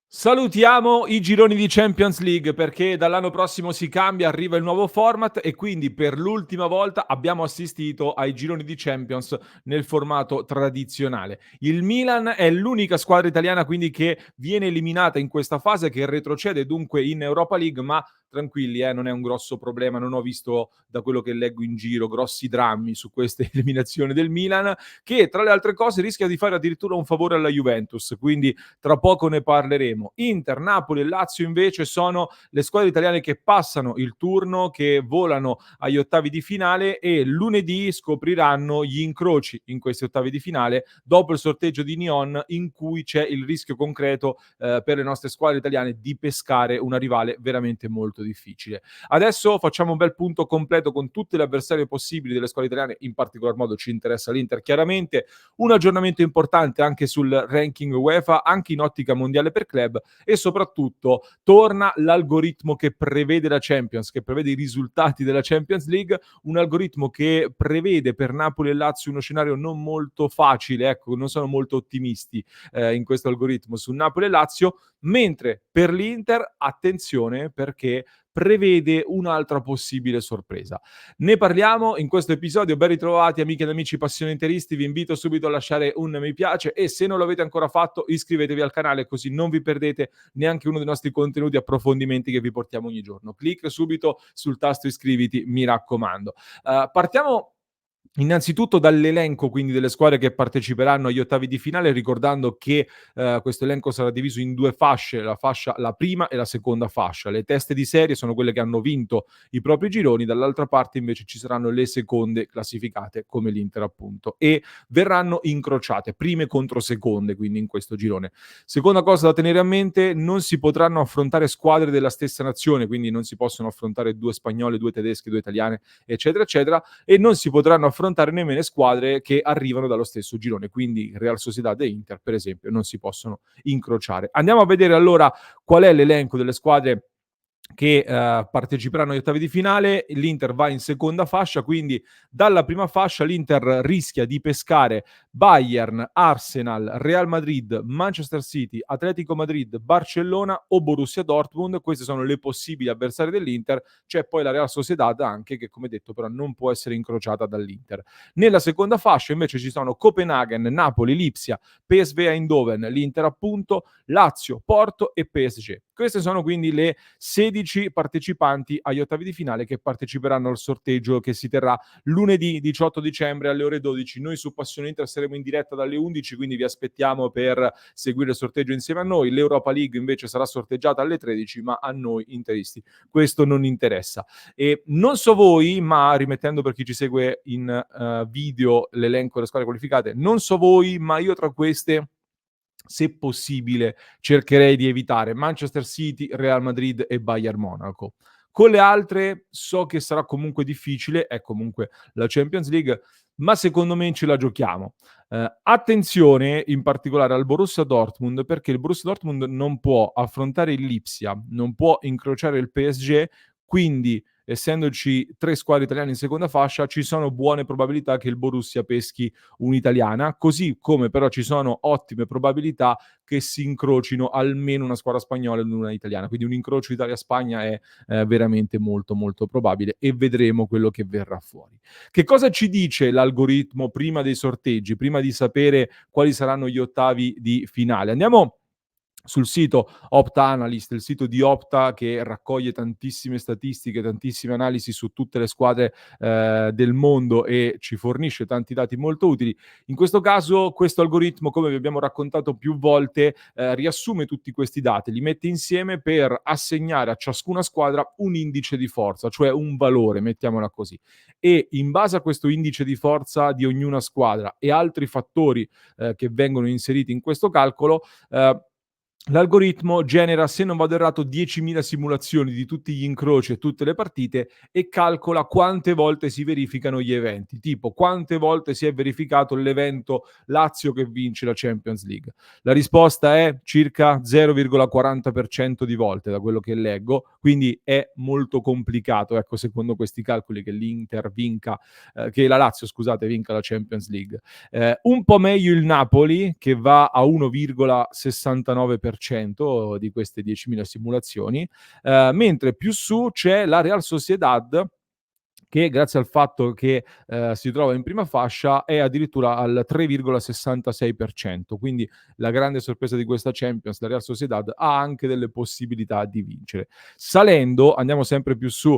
Salutiamo i gironi di Champions League perché dall'anno prossimo si cambia, arriva il nuovo format e quindi per l'ultima volta abbiamo assistito ai gironi di Champions nel formato tradizionale. Il Milan è l'unica squadra italiana quindi che viene eliminata in questa fase, che retrocede dunque in Europa League, ma tranquilli, non è un grosso problema, non ho visto da quello che leggo in giro grossi drammi su queste eliminazioni del Milan, che tra le altre cose rischia di fare addirittura un favore alla Juventus, quindi tra poco ne parleremo. Inter, Napoli e Lazio invece sono le squadre italiane che passano il turno, che volano agli ottavi di finale e lunedì scopriranno gli incroci in questi ottavi di finale dopo il sorteggio di Nyon, in cui c'è il rischio concreto per le nostre squadre italiane di pescare una rivale veramente molto difficile. Adesso facciamo un bel punto completo con tutte le avversarie possibili delle squadre italiane, in particolar modo ci interessa l'Inter chiaramente, un aggiornamento importante anche sul ranking UEFA, anche in ottica mondiale per club, e soprattutto torna l'algoritmo che prevede la Champions, che prevede i risultati della Champions League, un algoritmo che prevede per Napoli e Lazio uno scenario non molto facile, ecco, non sono molto ottimisti in questo algoritmo su Napoli e Lazio, mentre per l'Inter, attenzione, perché prevede un'altra possibile sorpresa. Ne parliamo in questo episodio. Ben ritrovati amiche ed amici passioni interisti, vi invito subito a lasciare un mi piace e se non l'avete ancora fatto iscrivetevi al canale, così non vi perdete neanche uno dei nostri contenuti, approfondimenti che vi portiamo ogni giorno. Clic subito sul tasto iscriviti, mi raccomando. Partiamo innanzitutto dall'elenco quindi delle squadre che parteciperanno agli ottavi di finale, ricordando che questo elenco sarà diviso in due fasce, la prima e la seconda fascia. Le teste di serie sono quelle che hanno vinto i propri gironi, dall'altra parte invece ci saranno le seconde classificate come l'Inter appunto, e verranno incrociate prime contro seconde quindi in questo girone. Seconda cosa da tenere a mente: non si potranno affrontare squadre della stessa nazione, quindi non si possono affrontare due spagnole, due tedesche, due italiane, eccetera eccetera, e non si potranno affrontare nemmeno squadre che arrivano dallo stesso girone, quindi Real Sociedad e Inter per esempio non si possono incrociare. Andiamo a vedere allora qual è l'elenco delle squadre che parteciperanno agli ottavi di finale. L'Inter va in seconda fascia, quindi dalla prima fascia l'Inter rischia di pescare Bayern, Arsenal, Real Madrid, Manchester City, Atletico Madrid, Barcellona o Borussia Dortmund. Queste sono le possibili avversarie dell'Inter. C'è poi la Real Sociedad anche, che come detto però non può essere incrociata dall'Inter. Nella seconda fascia invece ci sono Copenaghen, Napoli, Lipsia, PSV Eindhoven, l'Inter appunto, Lazio, Porto e PSG. Queste sono quindi le 16 partecipanti agli ottavi di finale che parteciperanno al sorteggio che si terrà lunedì 18 dicembre alle ore 12. Noi su Passione Inter saremo in diretta dalle 11, quindi vi aspettiamo per seguire il sorteggio insieme a noi. L'Europa League invece sarà sorteggiata alle 13, ma a noi interisti questo non interessa. E non so voi, ma rimettendo per chi ci segue in video l'elenco delle squadre qualificate, non so voi, ma io tra queste, se possibile, cercherei di evitare Manchester City, Real Madrid e Bayern Monaco. Con le altre so che sarà comunque difficile, è comunque la Champions League, ma secondo me ce la giochiamo. Attenzione in particolare al Borussia Dortmund, perché il Borussia Dortmund non può affrontare il Lipsia, non può incrociare il PSG, quindi essendoci 3 squadre italiane in seconda fascia, ci sono buone probabilità che il Borussia peschi un'italiana, così come però ci sono ottime probabilità che si incrocino almeno una squadra spagnola e una italiana. Quindi un incrocio Italia-Spagna è veramente molto molto probabile e vedremo quello che verrà fuori. Che cosa ci dice l'algoritmo prima dei sorteggi, prima di sapere quali saranno gli ottavi di finale? Andiamo sul sito Opta Analyst, il sito di Opta che raccoglie tantissime statistiche, tantissime analisi su tutte le squadre del mondo e ci fornisce tanti dati molto utili. In questo caso questo algoritmo, come vi abbiamo raccontato più volte, riassume tutti questi dati, li mette insieme per assegnare a ciascuna squadra un indice di forza, cioè un valore, mettiamola così. E in base a questo indice di forza di ognuna squadra e altri fattori che vengono inseriti in questo calcolo, l'algoritmo genera, se non vado errato, 10.000 simulazioni di tutti gli incroci e tutte le partite e calcola quante volte si verificano gli eventi, tipo quante volte si è verificato l'evento Lazio che vince la Champions League. La risposta è circa 0,40% di volte, da quello che leggo, quindi è molto complicato, ecco, secondo questi calcoli, che l'Inter vinca, che la Lazio, scusate, vinca la Champions League. Un po' meglio il Napoli, che va a 1,69%, 10% di queste 10.000 simulazioni, mentre più su c'è la Real Sociedad che grazie al fatto che, si trova in prima fascia è addirittura al 3,66%. Quindi la grande sorpresa di questa Champions, la Real Sociedad, ha anche delle possibilità di vincere. Salendo, andiamo sempre più su,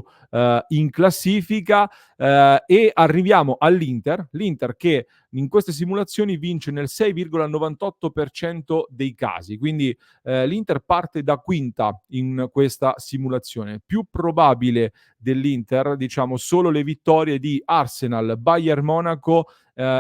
in classifica, e arriviamo all'Inter, l'Inter che in queste simulazioni vince nel 6,98% dei casi, quindi, l'Inter parte da quinta in questa simulazione. Più probabile dell'Inter, diciamo solo le vittorie di Arsenal, Bayern Monaco,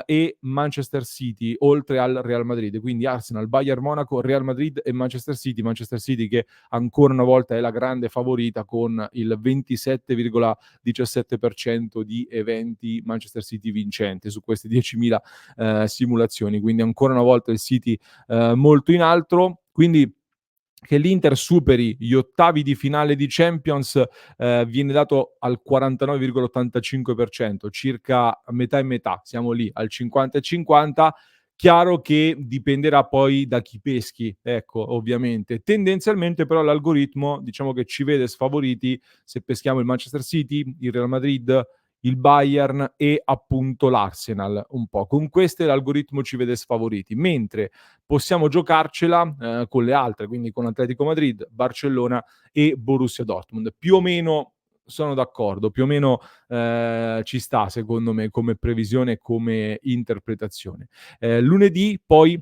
e Manchester City, oltre al Real Madrid. Quindi Arsenal, Bayern Monaco, Real Madrid e Manchester City. Manchester City che ancora una volta è la grande favorita con il 27,17% di eventi Manchester City vincente su queste 10.000 simulazioni. Quindi ancora una volta il City molto in alto. Quindi che l'Inter superi gli ottavi di finale di Champions viene dato al 49,85%, circa metà e metà, siamo lì al 50 e 50. Chiaro che dipenderà poi da chi peschi, ecco, ovviamente. Tendenzialmente però l'algoritmo diciamo che ci vede sfavoriti se peschiamo il Manchester City, il Real Madrid, il Bayern e appunto l'Arsenal un po'. Con queste l'algoritmo ci vede sfavoriti, mentre possiamo giocarcela con le altre, quindi con Atletico Madrid, Barcellona e Borussia Dortmund. Più o meno sono d'accordo, più o meno ci sta secondo me come previsione e come interpretazione. Lunedì poi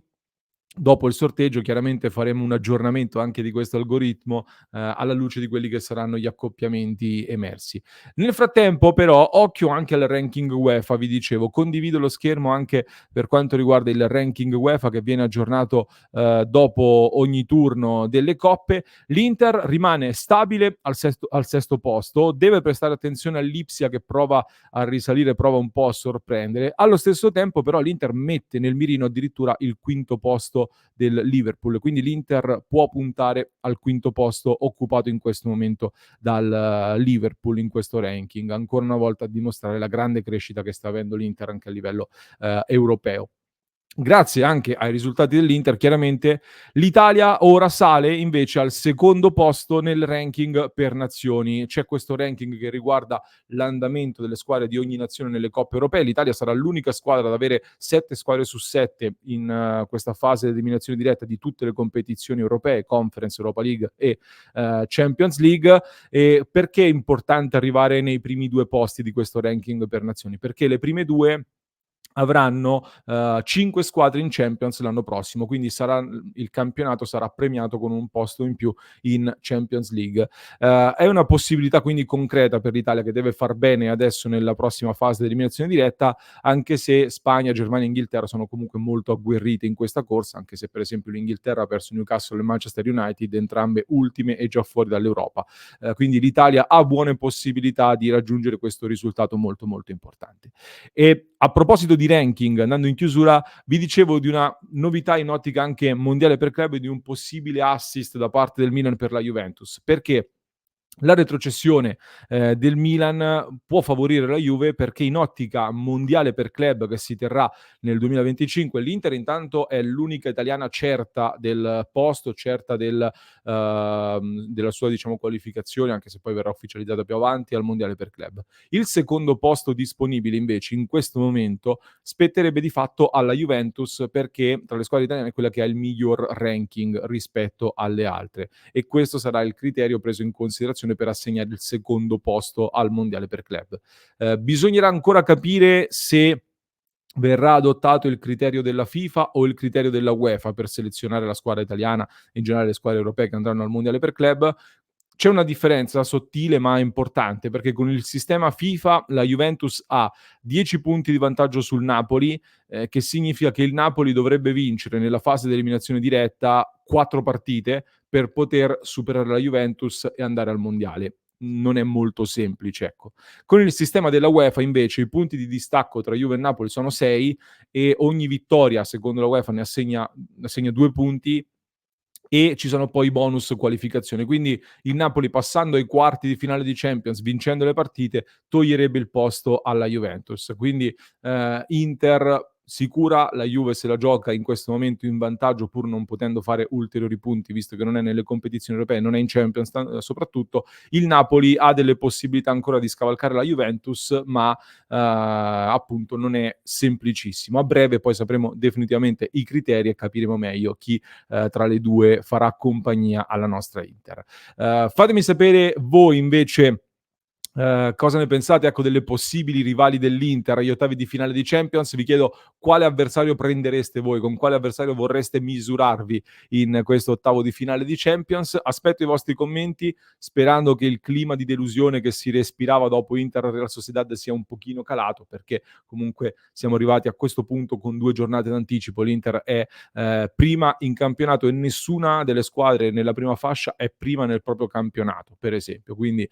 dopo il sorteggio chiaramente faremo un aggiornamento anche di questo algoritmo, alla luce di quelli che saranno gli accoppiamenti emersi. Nel frattempo però occhio anche al ranking UEFA, vi dicevo, condivido lo schermo anche per quanto riguarda il ranking UEFA che viene aggiornato, dopo ogni turno delle coppe. L'Inter rimane stabile al sesto posto, deve prestare attenzione all'Ipsia che prova a risalire, prova un po' a sorprendere. Allo stesso tempo però l'Inter mette nel mirino addirittura il quinto posto del Liverpool, quindi l'Inter può puntare al quinto posto occupato in questo momento dal Liverpool in questo ranking, ancora una volta a dimostrare la grande crescita che sta avendo l'Inter anche a livello europeo. Grazie anche ai risultati dell'Inter, chiaramente l'Italia ora sale invece al secondo posto nel ranking per nazioni. C'è questo ranking che riguarda l'andamento delle squadre di ogni nazione nelle coppe europee. L'Italia sarà l'unica squadra ad avere 7 squadre su 7 in questa fase di eliminazione diretta di tutte le competizioni europee, Conference, Europa League e Champions League. E perché è importante arrivare nei primi due posti di questo ranking per nazioni? Perché le prime due avranno 5 squadre in Champions l'anno prossimo, quindi il campionato sarà premiato con un posto in più in Champions League. È una possibilità quindi concreta per l'Italia che deve far bene adesso nella prossima fase di eliminazione diretta, anche se Spagna, Germania e Inghilterra sono comunque molto agguerrite in questa corsa, anche se per esempio l'Inghilterra ha perso Newcastle e Manchester United, entrambe ultime e già fuori dall'Europa. Quindi l'Italia ha buone possibilità di raggiungere questo risultato molto molto importante. E a proposito di ranking, andando in chiusura, vi dicevo di una novità in ottica anche mondiale per club e di un possibile assist da parte del Milan per la Juventus. Perché? La retrocessione del Milan può favorire la Juve perché in ottica mondiale per club che si terrà nel 2025 l'Inter intanto è l'unica italiana certa del posto, certa della sua diciamo qualificazione, anche se poi verrà ufficializzata più avanti al mondiale per club. Il secondo posto disponibile invece in questo momento spetterebbe di fatto alla Juventus perché tra le squadre italiane è quella che ha il miglior ranking rispetto alle altre e questo sarà il criterio preso in considerazione per assegnare il secondo posto al mondiale per club. Bisognerà ancora capire se verrà adottato il criterio della FIFA o il criterio della UEFA per selezionare la squadra italiana e in generale le squadre europee che andranno al mondiale per club. C'è una differenza sottile ma importante perché con il sistema FIFA la Juventus ha 10 punti di vantaggio sul Napoli, che significa che il Napoli dovrebbe vincere nella fase di eliminazione diretta 4 partite per poter superare la Juventus e andare al mondiale. Non è molto semplice, ecco. Con il sistema della UEFA invece i punti di distacco tra Juve e Napoli sono 6 e ogni vittoria, secondo la UEFA, ne assegna 2 punti e ci sono poi bonus qualificazione. Quindi il Napoli passando ai quarti di finale di Champions, vincendo le partite, toglierebbe il posto alla Juventus. Quindi Inter sicura, la Juve se la gioca in questo momento in vantaggio pur non potendo fare ulteriori punti, visto che non è nelle competizioni europee, non è in Champions soprattutto. Il Napoli ha delle possibilità ancora di scavalcare la Juventus, ma appunto non è semplicissimo. A breve poi sapremo definitivamente i criteri e capiremo meglio chi tra le due farà compagnia alla nostra Inter. Fatemi sapere voi invece cosa ne pensate, ecco, delle possibili rivali dell'Inter agli ottavi di finale di Champions. Vi chiedo quale avversario prendereste voi, con quale avversario vorreste misurarvi in questo ottavo di finale di Champions. Aspetto i vostri commenti, sperando che il clima di delusione che si respirava dopo Inter-Real Sociedad sia un pochino calato, perché comunque siamo arrivati a questo punto con 2 giornate d'anticipo. L'Inter è prima in campionato e nessuna delle squadre nella prima fascia è prima nel proprio campionato, per esempio. Quindi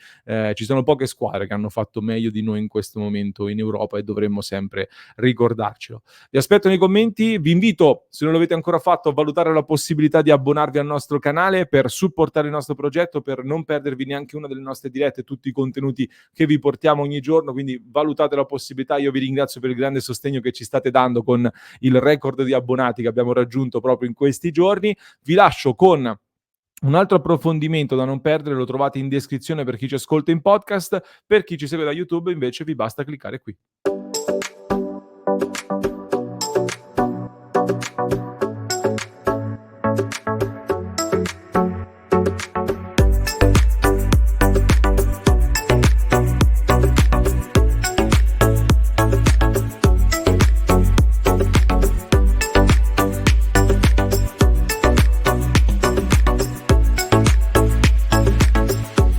ci sono poche squadre che hanno fatto meglio di noi in questo momento in Europa e dovremmo sempre ricordarcelo. Vi aspetto nei commenti, vi invito, se non l'avete ancora fatto, a valutare la possibilità di abbonarvi al nostro canale per supportare il nostro progetto, per non perdervi neanche una delle nostre dirette, tutti i contenuti che vi portiamo ogni giorno, quindi valutate la possibilità. Io vi ringrazio per il grande sostegno che ci state dando con il record di abbonati che abbiamo raggiunto proprio in questi giorni. Vi lascio con un altro approfondimento da non perdere, lo trovate in descrizione per chi ci ascolta in podcast, per chi ci segue da YouTube invece vi basta cliccare qui.